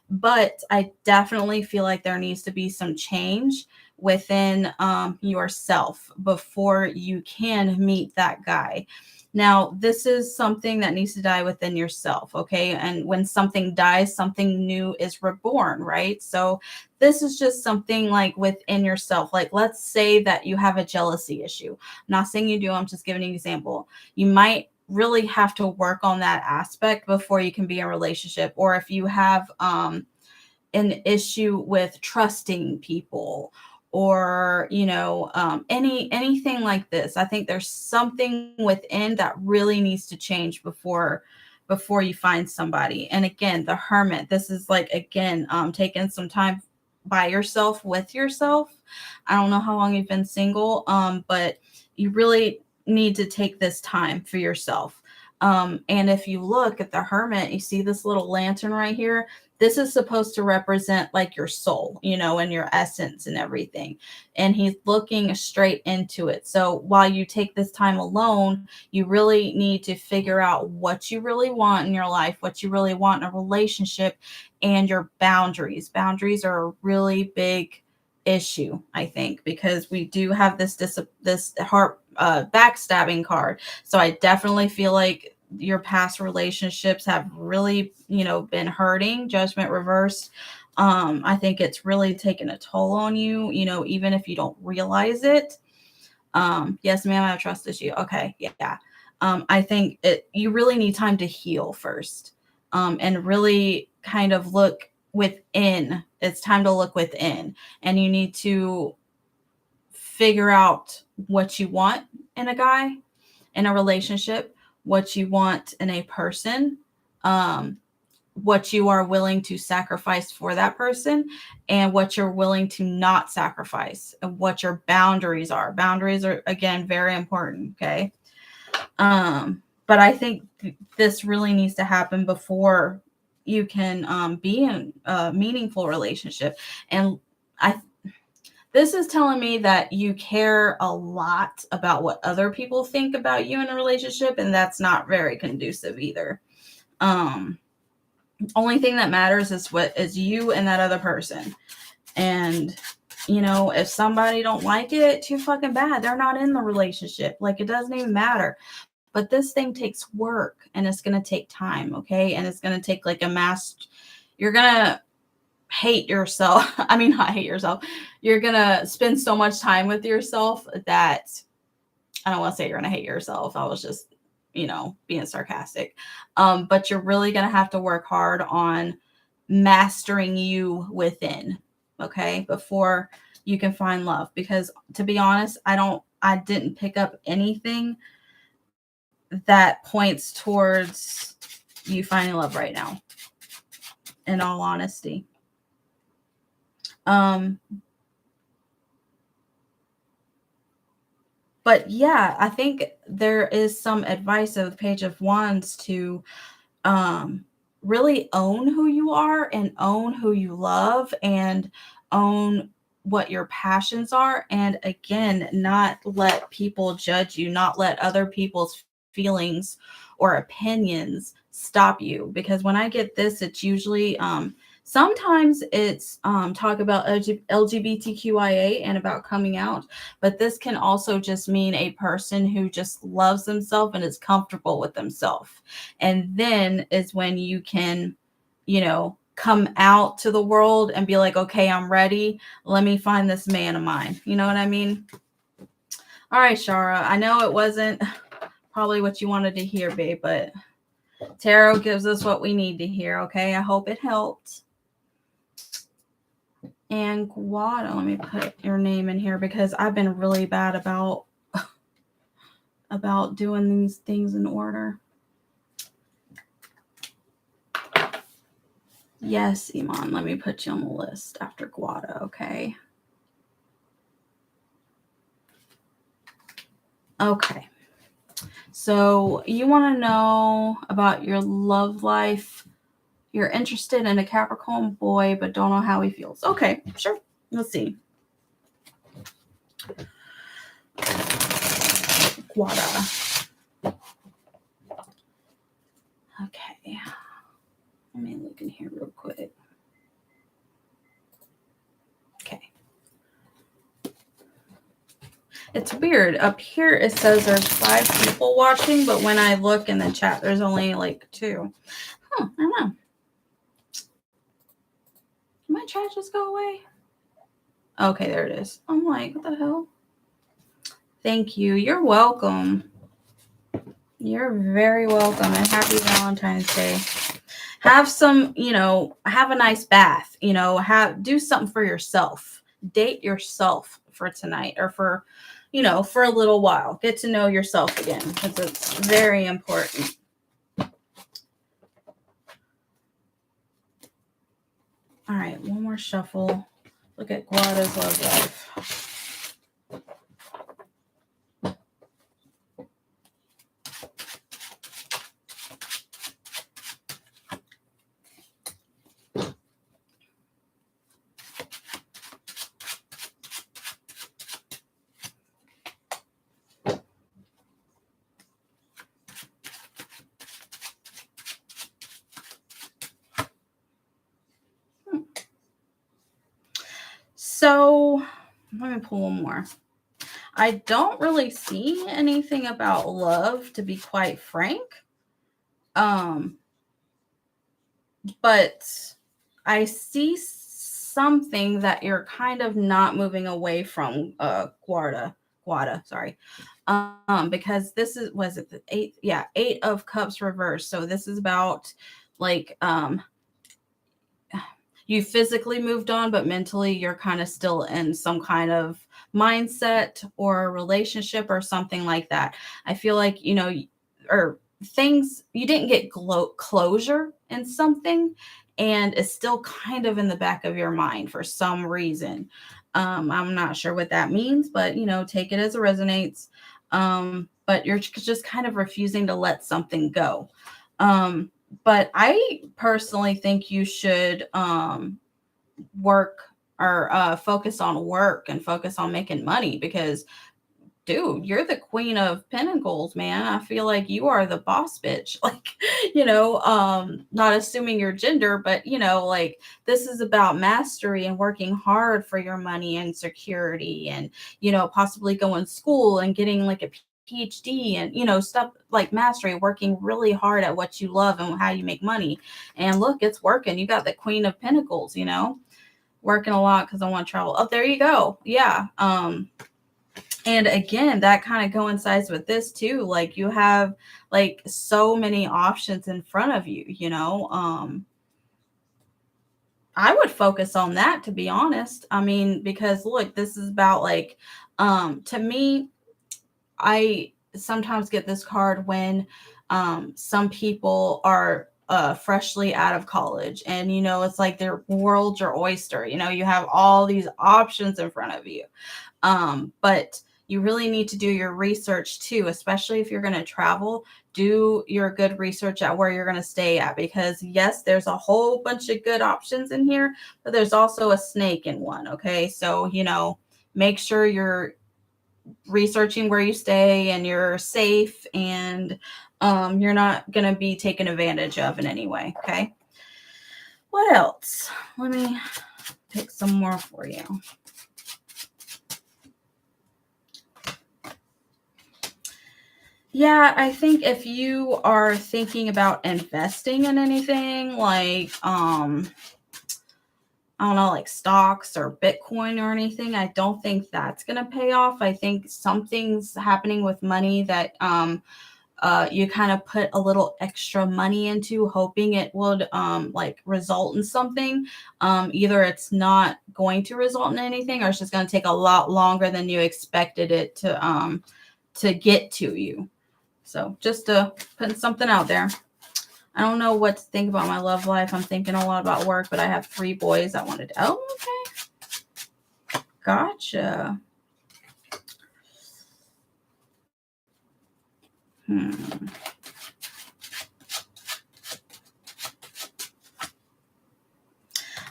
But I definitely feel like there needs to be some change within yourself before you can meet that guy. Now, this is something that needs to die within yourself, okay? And when something dies, something new is reborn, right? So, this is just something like within yourself. Like, let's say that you have a jealousy issue. I'm not saying you do, I'm just giving an example. You might really have to work on that aspect before you can be in a relationship. Or if you have an issue with trusting people, or anything like this, I think there's something within that really needs to change before you find somebody. And again, the hermit, this is like, again, taking some time by yourself with yourself. I don't know how long you've been single, but you really need to take this time for yourself. And if you look at the hermit, you see this little lantern right here. This is supposed to represent like your soul, and your essence and everything. And he's looking straight into it. So while you take this time alone, you really need to figure out what you really want in your life, what you really want in a relationship, and your boundaries. Boundaries are a really big issue, I think, because we do have this heart backstabbing card. So I definitely feel like your past relationships have really, been hurting. Judgment reversed. I think it's really taken a toll on you, even if you don't realize it. Yes, ma'am, I have trust issue. Okay, yeah. I think you really need time to heal first, and really kind of look within. It's time to look within, and you need to figure out what you want in a guy, in a relationship, what you want in a person, um, what you are willing to sacrifice for that person, and what you're willing to not sacrifice, and what your boundaries are. Boundaries are, again, very important. Okay. But I think this really needs to happen before you can be in a meaningful relationship. And I this is telling me that you care a lot about what other people think about you in a relationship, and that's not very conducive either. Um, Only thing that matters is what is you and that other person. And if somebody don't like it, too fucking bad. They're not in the relationship. Like, it doesn't even matter. But this thing takes work, and it's going to take time, okay? And it's going to take like a mass. You're going to hate yourself. I mean, not hate yourself. You're going to spend so much time with yourself that I don't want to say you're going to hate yourself. I was just, being sarcastic. But you're really going to have to work hard on mastering you within, okay, before you can find love. Because to be honest, I didn't pick up anything that points towards you finding love right now, in all honesty. But yeah, I think there is some advice of the Page of Wands to um, really own who you are, and own who you love, and own what your passions are. And again, not let people judge you, not let other people's feelings or opinions stop you. Because when I get this, it's usually sometimes it's talk about LGBTQIA and about coming out, but this can also just mean a person who just loves themselves and is comfortable with themselves. And then is when you can, come out to the world and be like, okay, I'm ready. Let me find this man of mine. You know what I mean? All right, Shara. I know it wasn't probably what you wanted to hear, babe, but tarot gives us what we need to hear, okay? I hope it helped. And Guada, let me put your name in here because I've been really bad about doing these things in order. Yes, Iman, let me put you on the list after Guada, okay? Okay. So you want to know about your love life. You're interested in a Capricorn boy, but don't know how he feels. Okay, sure. Let's see. Guada. Okay. Let me look in here real quick. Okay. It's weird. Up here it says there's 5 people watching, but when I look in the chat, there's only like 2. I don't know. Did my chat just go away? Okay, there it is. I'm like, what the hell? Thank you. You're welcome. You're very welcome, and happy Valentine's Day. Have some, have a nice bath, do something for yourself. Date yourself for tonight or for a little while. Get to know yourself again because it's very important. All right, one more shuffle. Look at Guada's love life. So let me pull one more. I don't really see anything about love, to be quite frank. But I see something that you're kind of not moving away from, Guada, sorry. Because this was it the 8th? Yeah, 8 of Cups reversed. So this is about like you physically moved on, but mentally you're kind of still in some kind of mindset or relationship or something like that. I feel like, or things you didn't get closure in something, and it's still kind of in the back of your mind for some reason. I'm not sure what that means, but take it as it resonates. But you're just kind of refusing to let something go. But I personally think you should work or focus on work and focus on making money because, dude, you're the queen of pentacles, man. I feel like you are the boss bitch. Like, not assuming your gender, but, like this is about mastery and working hard for your money and security and, possibly going to school and getting like a PhD and, stuff like mastery, working really hard at what you love and how you make money. And look, it's working. You got the queen of pentacles, working a lot because I want to travel. Oh, there you go. Yeah. And again, that kind of coincides with this too. Like you have like so many options in front of you, I would focus on that, to be honest. I mean, because look, this is about like, to me, I sometimes get this card when some people are freshly out of college and, it's like their world's your oyster. You have all these options in front of you. But you really need to do your research too, especially if you're going to travel. Do your good research at where you're going to stay at, because yes, there's a whole bunch of good options in here, but there's also a snake in one. Okay. So, make sure you're researching where you stay and you're safe and you're not going to be taken advantage of in any way. Okay. What else? Let me pick some more for you. Yeah, I think if you are thinking about investing in anything like, I don't know, like stocks or Bitcoin or anything, I don't think that's going to pay off. I think something's happening with money that you kind of put a little extra money into, hoping it would like result in something. Either it's not going to result in anything, or it's just going to take a lot longer than you expected it to get to you. So just putting something out there. I don't know what to think about my love life. I'm thinking a lot about work, but I have 3 boys I wanted to. Oh, okay. Gotcha. I'm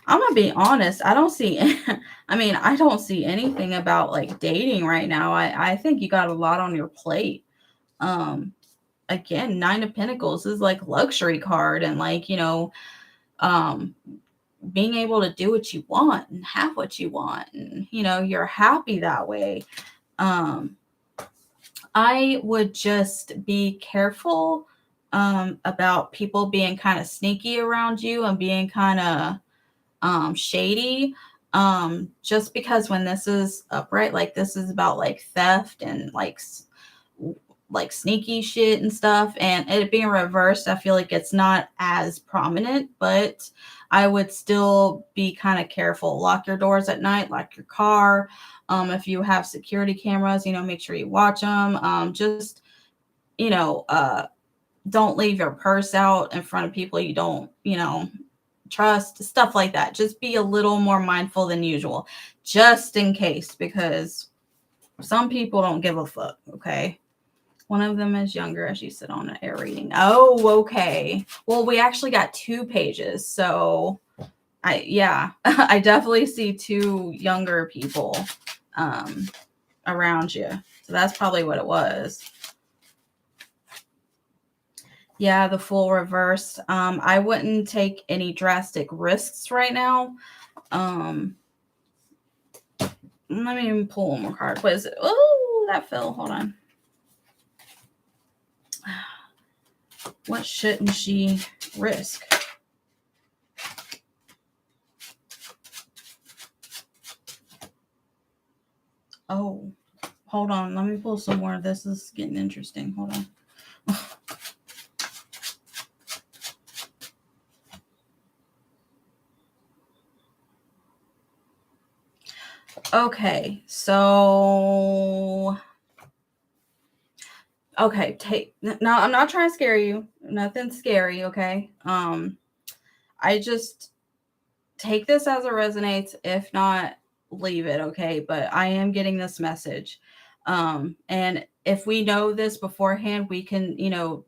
gonna be honest. I don't see. I mean, I don't see anything about like dating right now. I think you got a lot on your plate. Um, Again, 9 of Pentacles is like luxury card, and like, um, being able to do what you want and have what you want, and you're happy that way. Um, I would just be careful about people being kind of sneaky around you and being kind of shady. Just because when this is upright, like this is about like theft and like sneaky shit and stuff, and it being reversed, I feel like it's not as prominent, but I would still be kind of careful. Lock your doors at night, lock your car. If you have security cameras, make sure you watch them. Just you know uh don't leave your purse out in front of people you don't trust, stuff like that. Just be a little more mindful than usual, just in case, because some people don't give a fuck. Okay. One of them is younger, as you sit on an air reading. Oh, okay. Well, we actually got 2 pages. So yeah, I definitely see 2 younger people around you. So that's probably what it was. Yeah, the Fool reversed. I wouldn't take any drastic risks right now. Let me pull one more card. What is it? Oh, that fell. Hold on. What shouldn't she risk? Oh, hold on. Let me pull some more. This is getting interesting. Hold on. Okay, so okay, now I'm not trying to scare you. Nothing scary, okay? I just take this as it resonates. If not, leave it, okay? But I am getting this message. And if we know this beforehand, we can,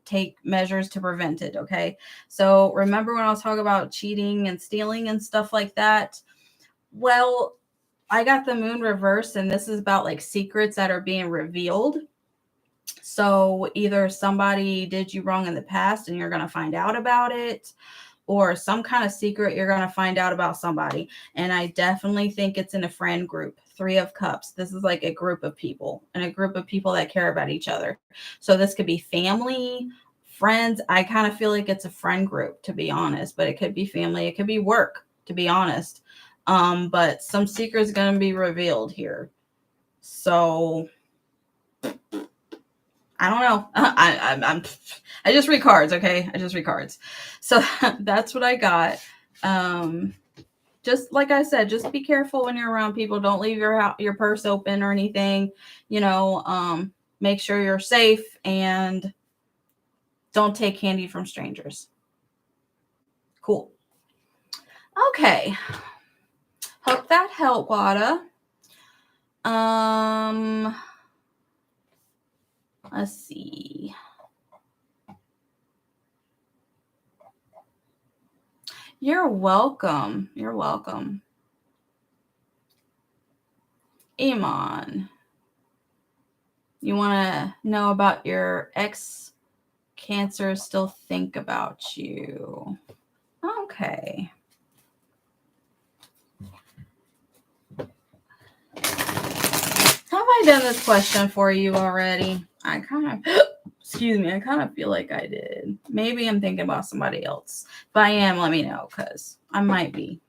take measures to prevent it, okay? So remember when I was talking about cheating and stealing and stuff like that? Well, I got the moon reversed, and this is about like secrets that are being revealed. So either somebody did you wrong in the past and you're going to find out about it, or some kind of secret you're going to find out about somebody. And I definitely think it's in a friend group. 3 of Cups. This is like a group of people, and a group of people that care about each other. So this could be family, friends. I kind of feel like it's a friend group, to be honest, but it could be family. It could be work, to be honest. But some secret's going to be revealed here. So I don't know. I just read cards, okay? I just read cards. So that's what I got. Just like I said, just be careful when you're around people. Don't leave your purse open or anything. Make sure you're safe, and don't take candy from strangers. Cool. Okay. Hope that helped, Wada. Let's see. You're welcome. You're welcome. Iman, you want to know about your ex? Cancer still think about you. Okay. Have I done this question for you already? I kind of, excuse me, I kind of feel like I did. Maybe I'm thinking about somebody else. If I am, let me know, because I might be.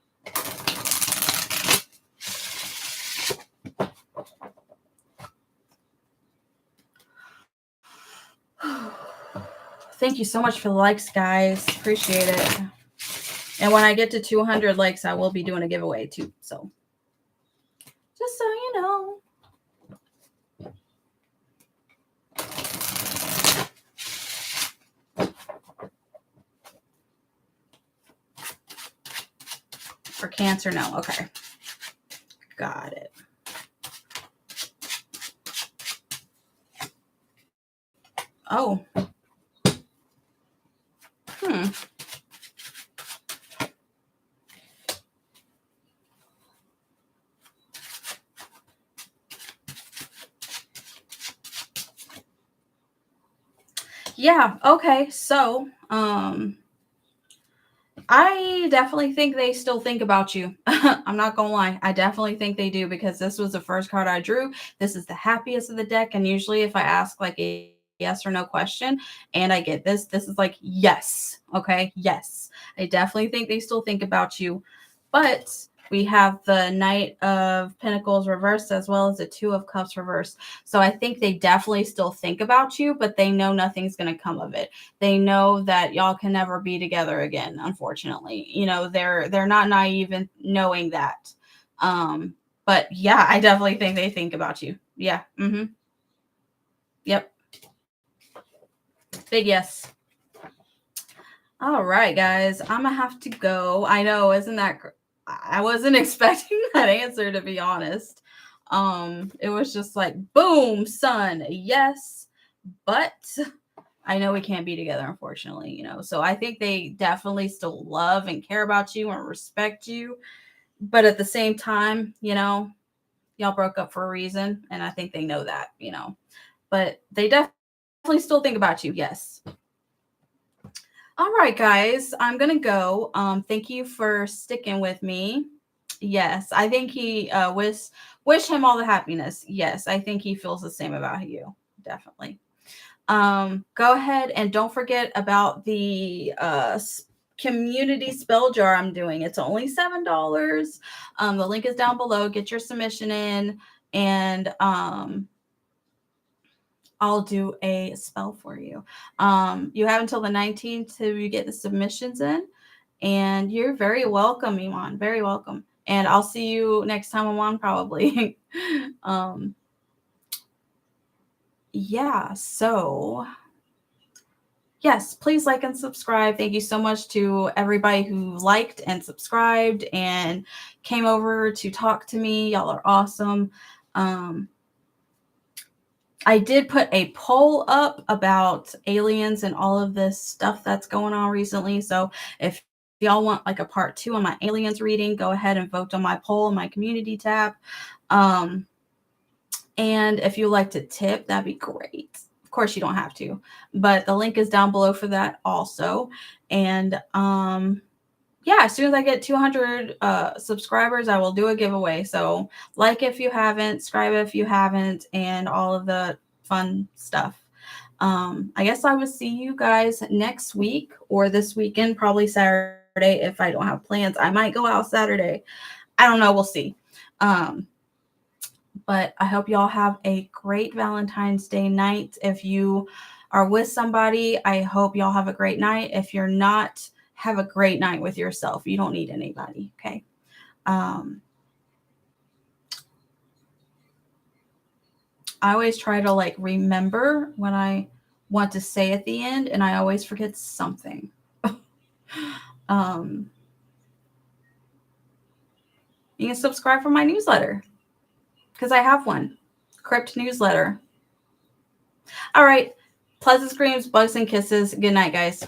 Thank you so much for the likes, guys. Appreciate it. And when I get to 200 likes, I will be doing a giveaway too. So just so you know. For Cancer, no. Okay. Got it. Oh. Yeah, okay. So, I definitely think they still think about you. I'm not gonna lie. I definitely think they do because this was the first card I drew. This is the happiest of the deck. And usually if I ask like a yes or no question and I get this is like yes. Okay. Yes. I definitely think they still think about you. But we have the Knight of Pentacles reversed as well as the Two of Cups reversed. So I think they definitely still think about you, but they know nothing's going to come of it. They know that y'all can never be together again, unfortunately. You know, they're not naive in knowing that. But yeah, I definitely think they think about you. Yeah. Mm-hmm. Yep. Big yes. All right, guys. I'm gonna have to go. I know, isn't that I wasn't expecting that answer, to be honest. It was just like boom, son, yes, but I know we can't be together, unfortunately, you know. So I think they definitely still love and care about you and respect you. But at the same time, you know, y'all broke up for a reason. And I think they know that, you know. But they definitely still think about you, yes. All right, guys, I'm going to go. Thank you for sticking with me. Yes, I think he wish him all the happiness. Yes, I think he feels the same about you. Definitely. Go ahead and don't forget about the community spell jar I'm doing. It's only $7. The link is down below. Get your submission in, and I'll do a spell for you. You have until the 19th to get the submissions in, and you're very welcome, Iman. Very welcome. And I'll see you next time I'm on, probably. Yeah, so yes, please like and subscribe. Thank you so much to everybody who liked and subscribed and came over to talk to me. Y'all are awesome. I did put a poll up about aliens and all of this stuff that's going on recently. So if y'all want like a part 2 on my aliens reading, go ahead and vote on my poll in my community tab. And if you like to tip, that'd be great. Of course, you don't have to, but the link is down below for that also. And yeah, as soon as I get 200 subscribers, I will do a giveaway. So like if you haven't, subscribe if you haven't, and all of the fun stuff. I guess I will see you guys next week or this weekend, probably Saturday if I don't have plans. I might go out Saturday. I don't know. We'll see. But I hope y'all have a great Valentine's Day night. If you are with somebody, I hope y'all have a great night. If you're not, have a great night with yourself. You don't need anybody, okay? I always try to like remember what I want to say at the end, and I always forget something. You can subscribe for my newsletter because I have one, Crypt newsletter. All right. Pleasant screams, bugs, and kisses. Good night, guys.